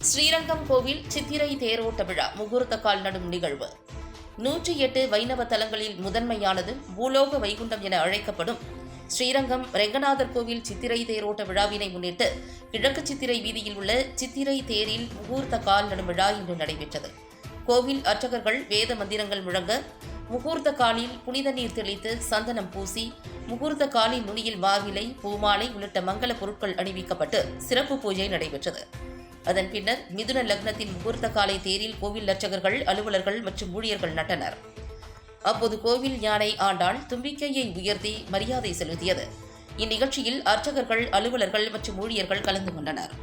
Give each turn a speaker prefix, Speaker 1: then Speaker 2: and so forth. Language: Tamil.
Speaker 1: ஸ்ரீரங்கம் கோவில் சித்திரை தேரோட்ட விழா முகூர்த்த கால் நடும் நிகழ்வு. 108 வைணவ தலங்களில் முதன்மையானதும் பூலோக வைகுண்டம் என அழைக்கப்படும் ஸ்ரீரங்கம் ரெங்கநாதர் கோவில் சித்திரை தேரோட்ட விழாவினை முன்னிட்டு கிழக்கு சித்திரை வீதியில் உள்ள சித்திரை தேரில் முகூர்த்த கால் நடும் விழா இன்று நடைபெற்றது. கோவில் அர்ச்சகர்கள் வேத மந்திரங்கள் முழங்க முகூர்த்த காலில் புனித நீர் தெளித்து சந்தனம் பூசி முகூர்த்த காலின் நுனியில் மாவிலை, பூமாலை உள்ளிட்ட மங்கள பொருட்கள் அணிவிக்கப்பட்டு சிறப்பு பூஜை நடைபெற்றது. அதன் பின்னர் மிதுன லக்னத்தின் முகூர்த்த காலை தேரில் கோவில் அர்ச்சகர்கள், அலுவலர்கள் மற்றும் ஊழியர்கள் நட்டனர். அப்போது கோவில் யானை ஆண்டாள் தும்பிக்கையை உயர்த்தி மரியாதை செலுத்தியது. இந்நிகழ்ச்சியில் அர்ச்சகர்கள், அலுவலர்கள் மற்றும் ஊழியர்கள் கலந்து கொண்டனர்.